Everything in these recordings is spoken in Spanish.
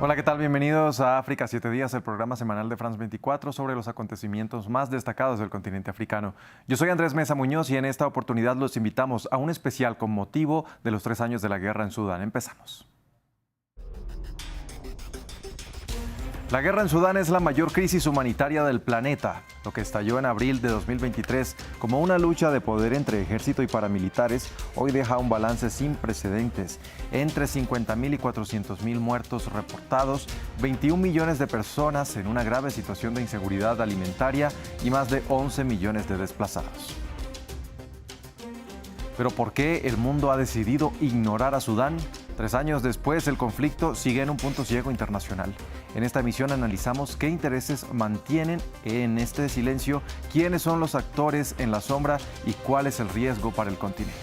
Hola, ¿qué tal? Bienvenidos a África 7 días, el programa semanal de France 24 sobre los acontecimientos más destacados del continente africano. Yo soy Andrés Mesa Muñoz y en esta oportunidad los invitamos a un especial con motivo de los 3 años de la guerra en Sudán. Empezamos. La guerra en Sudán es la mayor crisis humanitaria del planeta. Lo que estalló en abril de 2023 como una lucha de poder entre ejército y paramilitares hoy deja un balance sin precedentes. Entre 50.000 y 400.000 muertos reportados, 21 millones de personas en una grave situación de inseguridad alimentaria y más de 11 millones de desplazados. Pero ¿por qué el mundo ha decidido ignorar a Sudán? 3 años después, el conflicto sigue en un punto ciego internacional. En esta emisión analizamos qué intereses mantienen en este silencio, quiénes son los actores en la sombra y cuál es el riesgo para el continente.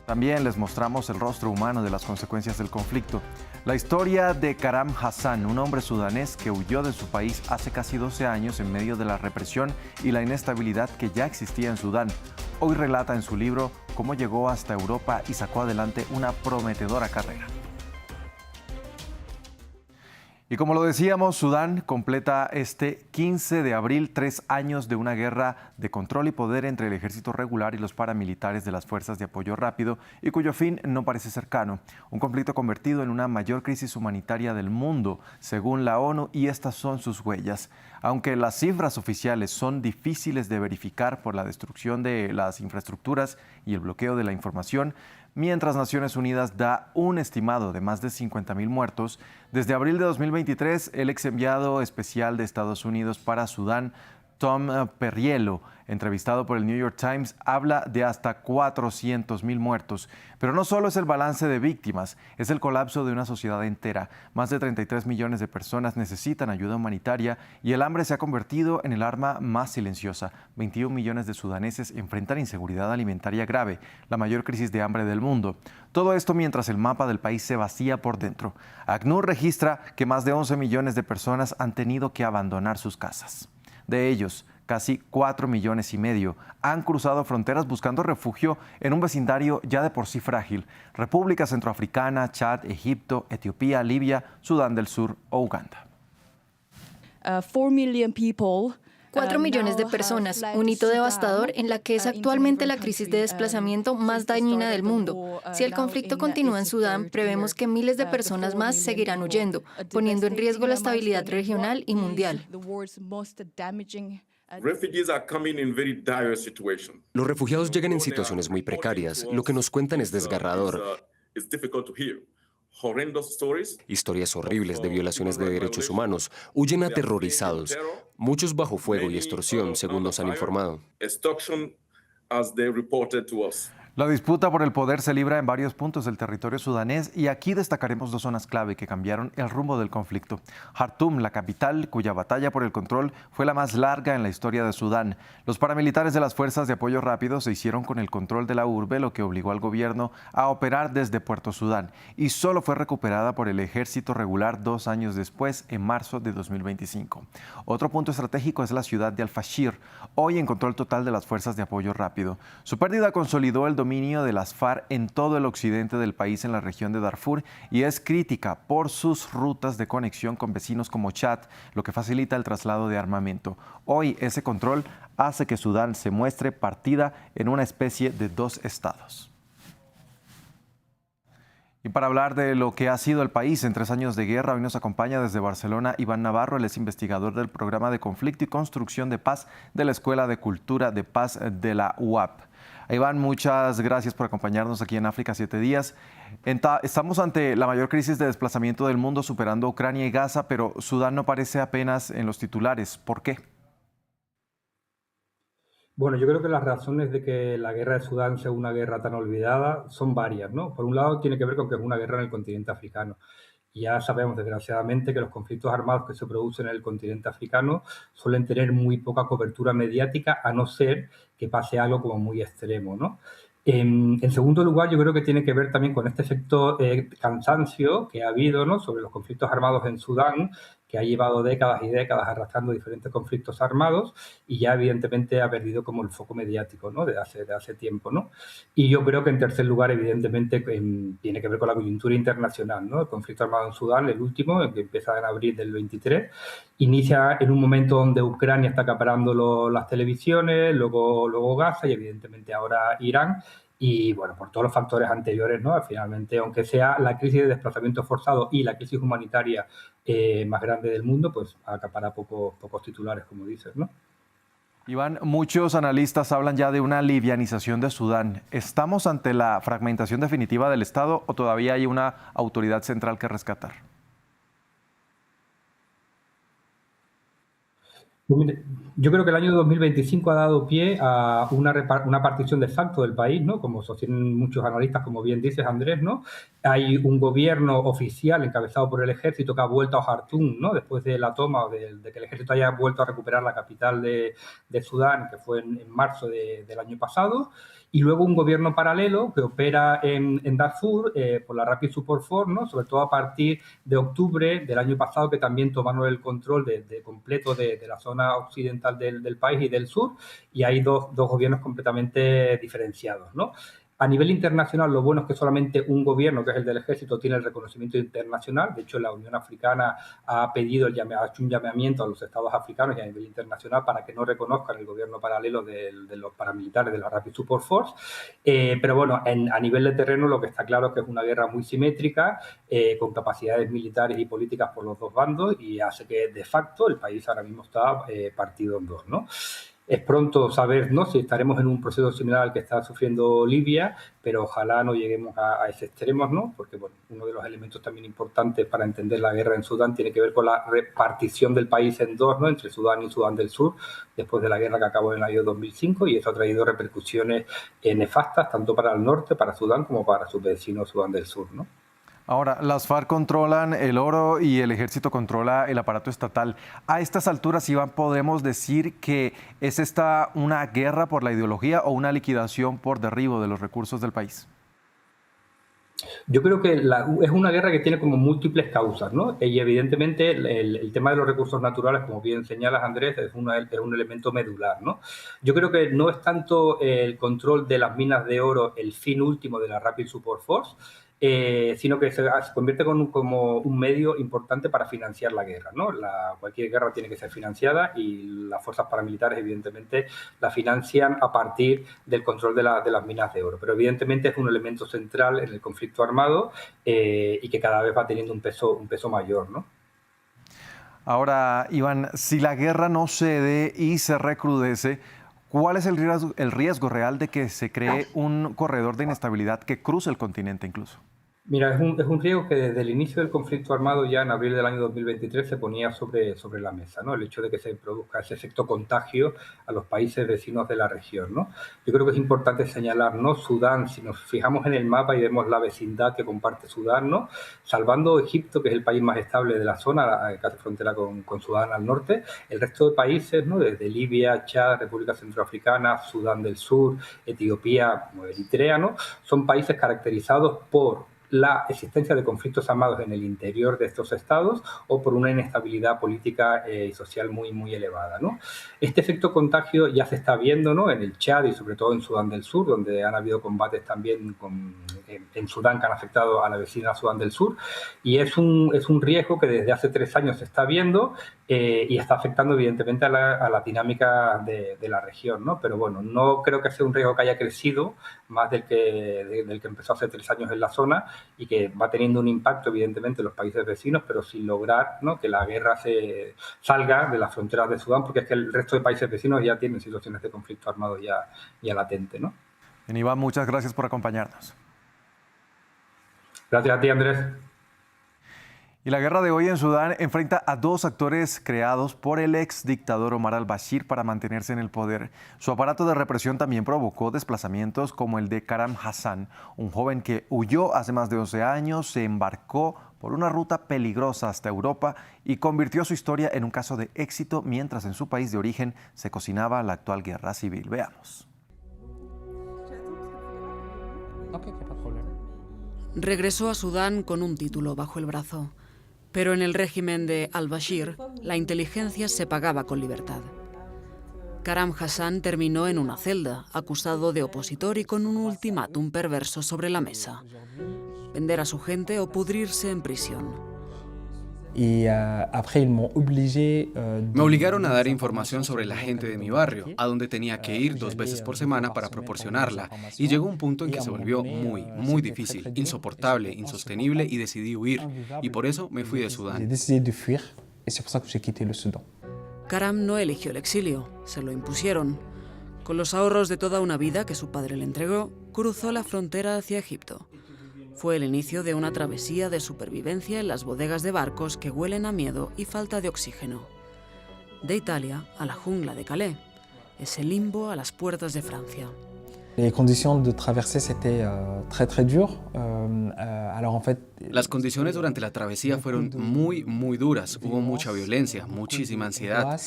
También les mostramos el rostro humano de las consecuencias del conflicto. La historia de Karam Hassan, un hombre sudanés que huyó de su país hace casi 12 años en medio de la represión y la inestabilidad que ya existía en Sudán. Hoy relata en su libro cómo llegó hasta Europa y sacó adelante una prometedora carrera. Y como lo decíamos, Sudán completa este 15 de abril 3 años de una guerra de control y poder entre el ejército regular y los paramilitares de las fuerzas de apoyo rápido y cuyo fin no parece cercano. Un conflicto convertido en una mayor crisis humanitaria del mundo, según la ONU, y estas son sus huellas. Aunque las cifras oficiales son difíciles de verificar por la destrucción de las infraestructuras y el bloqueo de la información, mientras Naciones Unidas da un estimado de más de 50.000 muertos, desde abril de 2023, el ex enviado especial de Estados Unidos para Sudán, Tom Perriello, entrevistado por el New York Times, habla de hasta 400.000 muertos. Pero no solo es el balance de víctimas, es el colapso de una sociedad entera. Más de 33 millones de personas necesitan ayuda humanitaria y el hambre se ha convertido en el arma más silenciosa. 21 millones de sudaneses enfrentan inseguridad alimentaria grave, la mayor crisis de hambre del mundo. Todo esto mientras el mapa del país se vacía por dentro. ACNUR registra que más de 11 millones de personas han tenido que abandonar sus casas. De ellos, casi 4,5 millones han cruzado fronteras buscando refugio en un vecindario ya de por sí frágil. República Centroafricana, Chad, Egipto, Etiopía, Libia, Sudán del Sur o Uganda. 4 millones de personas, un hito devastador en la que es actualmente la crisis de desplazamiento más dañina del mundo. Si el conflicto continúa en Sudán, prevemos que miles de personas más seguirán huyendo, poniendo en riesgo la estabilidad regional y mundial. Los refugiados llegan en situaciones muy precarias. Lo que nos cuentan es desgarrador. Historias horribles de violaciones de derechos humanos. Huyen aterrorizados. Muchos bajo fuego y extorsión, según nos han informado. La disputa por el poder se libra en varios puntos del territorio sudanés y aquí destacaremos 2 zonas clave que cambiaron el rumbo del conflicto. Jartum, la capital, cuya batalla por el control fue la más larga en la historia de Sudán. Los paramilitares de las fuerzas de apoyo rápido se hicieron con el control de la urbe, lo que obligó al gobierno a operar desde Puerto Sudán y solo fue recuperada por el ejército regular 2 años después, en marzo de 2025. Otro punto estratégico es la ciudad de Al-Fashir, hoy en control total de las fuerzas de apoyo rápido. Su pérdida consolidó el dominio de las FARC en todo el occidente del país en la región de Darfur y es crítica por sus rutas de conexión con vecinos como Chad, lo que facilita el traslado de armamento. Hoy ese control hace que Sudán se muestre partida en una especie de 2 estados. Y para hablar de lo que ha sido el país en 3 años de guerra, hoy nos acompaña desde Barcelona Iván Navarro. Él es investigador del Programa de Conflicto y Construcción de Paz de la Escuela de Cultura de Paz de la UAP. Iván, muchas gracias por acompañarnos aquí en África 7 días. Estamos ante la mayor crisis de desplazamiento del mundo, superando Ucrania y Gaza, pero Sudán no aparece apenas en los titulares. ¿Por qué? Bueno, yo creo que las razones de que la guerra de Sudán sea una guerra tan olvidada son varias, ¿no? Por un lado, tiene que ver con que es una guerra en el continente africano. Y ya sabemos, desgraciadamente, que los conflictos armados que se producen en el continente africano suelen tener muy poca cobertura mediática, a no ser que pase algo como muy extremo, ¿no? En segundo lugar, yo creo que tiene que ver también con este efecto cansancio que ha habido, ¿no?, sobre los conflictos armados en Sudán, que ha llevado décadas y décadas arrastrando diferentes conflictos armados y ya evidentemente ha perdido como el foco mediático, ¿no? de hace tiempo, ¿no? Y yo creo que en tercer lugar evidentemente tiene que ver con la coyuntura internacional, ¿no? El conflicto armado en Sudán, el último, el que empieza en abril del 23, inicia en un momento donde Ucrania está acaparando las televisiones, luego Gaza y evidentemente ahora Irán. Y bueno, por todos los factores anteriores, ¿no? Finalmente, aunque sea la crisis de desplazamiento forzado y la crisis humanitaria más grande del mundo, pues acapara pocos titulares, como dices, ¿no? Iván, muchos analistas hablan ya de una livianización de Sudán. ¿Estamos ante la fragmentación definitiva del Estado o todavía hay una autoridad central que rescatar? Yo creo que el año 2025 ha dado pie a una partición de facto del país, ¿no? Como sostienen muchos analistas, como bien dices, Andrés, ¿no? Hay un gobierno oficial encabezado por el ejército que ha vuelto a Jartum, ¿no? Después de la toma o de que el ejército haya vuelto a recuperar la capital de Sudán, que fue en marzo del año pasado. Y luego un gobierno paralelo que opera en Darfur por la Rapid Support Force, ¿no? Sobre todo a partir de octubre del año pasado, que también tomaron el control completo de la zona occidental del país y del sur, y hay dos gobiernos completamente diferenciados, ¿no? A nivel internacional, lo bueno es que solamente un gobierno, que es el del ejército, tiene el reconocimiento internacional. De hecho, la Unión Africana ha pedido ha hecho un llamamiento a los estados africanos y a nivel internacional para que no reconozcan el gobierno paralelo de los paramilitares de la Rapid Support Force. Pero bueno, a nivel de terreno lo que está claro es que es una guerra muy simétrica, con capacidades militares y políticas por los dos bandos, y hace que de facto el país ahora mismo está partido en dos, ¿no? Es pronto saber, ¿no?, si estaremos en un proceso similar al que está sufriendo Libia, pero ojalá no lleguemos a ese extremo, ¿no? Porque bueno, uno de los elementos también importantes para entender la guerra en Sudán tiene que ver con la repartición del país en dos, ¿no?, entre Sudán y Sudán del Sur, después de la guerra que acabó en el año 2005, y eso ha traído repercusiones nefastas tanto para el norte, para Sudán, como para su vecino Sudán del Sur, ¿no? Ahora, las FARC controlan el oro y el ejército controla el aparato estatal. A estas alturas, Iván, ¿podemos decir que es esta una guerra por la ideología o una liquidación por derribo de los recursos del país? Yo creo que es una guerra que tiene como múltiples causas, ¿no? Y evidentemente el tema de los recursos naturales, como bien señalas, Andrés, es un elemento medular, ¿no? Yo creo que no es tanto el control de las minas de oro el fin último de la Rapid Support Force, sino que se convierte como un medio importante para financiar la guerra, ¿no? Cualquier guerra tiene que ser financiada y las fuerzas paramilitares, evidentemente, la financian a partir del control de las minas de oro. Pero, evidentemente, es un elemento central en el conflicto armado y que cada vez va teniendo un peso mayor, ¿no? Ahora, Iván, si la guerra no cede y se recrudece, ¿cuál es el riesgo real de que se cree un corredor de inestabilidad que cruce el continente incluso? Mira, es un riesgo que desde el inicio del conflicto armado, ya en abril del año 2023, se ponía sobre la mesa, ¿no? El hecho de que se produzca ese efecto contagio a los países vecinos de la región, ¿no? Yo creo que es importante señalar, ¿no?, Sudán, si nos fijamos en el mapa y vemos la vecindad que comparte Sudán, ¿no?, salvando Egipto, que es el país más estable de la zona, que hace frontera con Sudán al norte, el resto de países, ¿no?, desde Libia, Chad, República Centroafricana, Sudán del Sur, Etiopía, Eritrea, ¿no?, son países caracterizados por la existencia de conflictos armados en el interior de estos estados o por una inestabilidad política y social muy, muy elevada, ¿no? Este efecto contagio ya se está viendo, ¿no?, en el Chad y sobre todo en Sudán del Sur, donde han habido combates también en Sudán que han afectado a la vecina Sudán del Sur, y es un riesgo que desde hace 3 años se está viendo y está afectando evidentemente a la dinámica de la región, ¿no? Pero bueno, no creo que sea un riesgo que haya crecido más del que empezó hace 3 años en la zona, y que va teniendo un impacto evidentemente en los países vecinos, pero sin lograr, ¿no?, que la guerra se salga de las fronteras de Sudán, porque es que el resto de países vecinos ya tienen situaciones de conflicto armado ya latente, ¿no? Bien, Iván, muchas gracias por acompañarnos. Gracias a ti, Andrés. Y la guerra de hoy en Sudán enfrenta a 2 actores creados por el ex dictador Omar al-Bashir para mantenerse en el poder. Su aparato de represión también provocó desplazamientos como el de Karam Hassan, un joven que huyó hace más de 11 años, se embarcó por una ruta peligrosa hasta Europa y convirtió su historia en un caso de éxito mientras en su país de origen se cocinaba la actual guerra civil. Veamos. Regresó a Sudán con un título bajo el brazo. Pero en el régimen de al-Bashir, la inteligencia se pagaba con libertad. Karam Hassan terminó en una celda, acusado de opositor y con un ultimátum perverso sobre la mesa: vender a su gente o pudrirse en prisión. Me obligaron a dar información sobre la gente de mi barrio, a donde tenía que ir 2 veces por semana para proporcionarla, y llegó un punto en que se volvió muy difícil, insoportable, insostenible, y decidí huir, y por eso me fui de Sudán. Karam no eligió el exilio, se lo impusieron. Con los ahorros de toda una vida que su padre le entregó, cruzó la frontera hacia Egipto. Fue el inicio de una travesía de supervivencia en las bodegas de barcos que huelen a miedo y falta de oxígeno. De Italia a la jungla de Calais, ese limbo a las puertas de Francia. Las condiciones durante la travesía fueron muy duras. Hubo mucha violencia, muchísima ansiedad.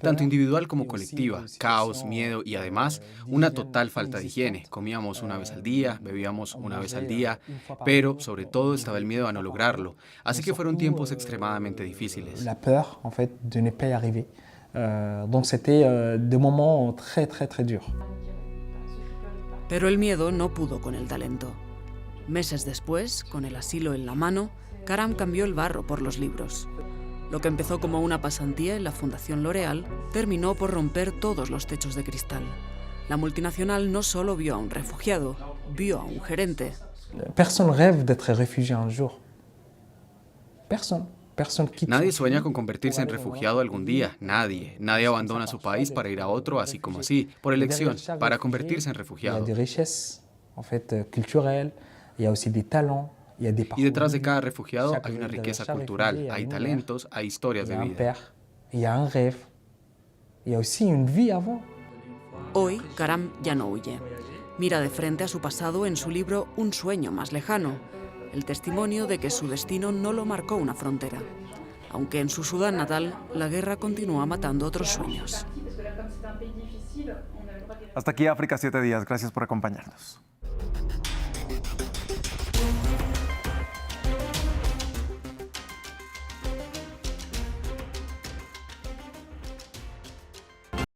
Tanto individual como colectiva, caos, miedo y además una total falta de higiene. Comíamos una vez al día, bebíamos una vez al día, pero sobre todo estaba el miedo a no lograrlo. Así que fueron tiempos extremadamente difíciles. La peur, en fait, de ne pas y arriver. Donc c'était des moments très durs. Pero el miedo no pudo con el talento. Meses después, con el asilo en la mano, Karam cambió el barro por los libros. Lo que empezó como una pasantía en la Fundación L'Oréal terminó por romper todos los techos de cristal. La multinacional no solo vio a un refugiado, vio a un gerente. Personne rêve d'être réfugié un jour. Personne. Nadie sueña con convertirse en refugiado algún día. Nadie abandona su país para ir a otro así como así, por elección, para convertirse en refugiado. Il y a des richesses, en fait, culturelles, il y a aussi des talents. Y detrás de cada refugiado hay una riqueza cultural, hay talentos, hay historias de vida. Hoy, Karam ya no huye. Mira de frente a su pasado en su libro Un sueño más lejano, el testimonio de que su destino no lo marcó una frontera, aunque en su Sudán natal la guerra continúa matando otros sueños. Hasta aquí África 7 días. Gracias por acompañarnos.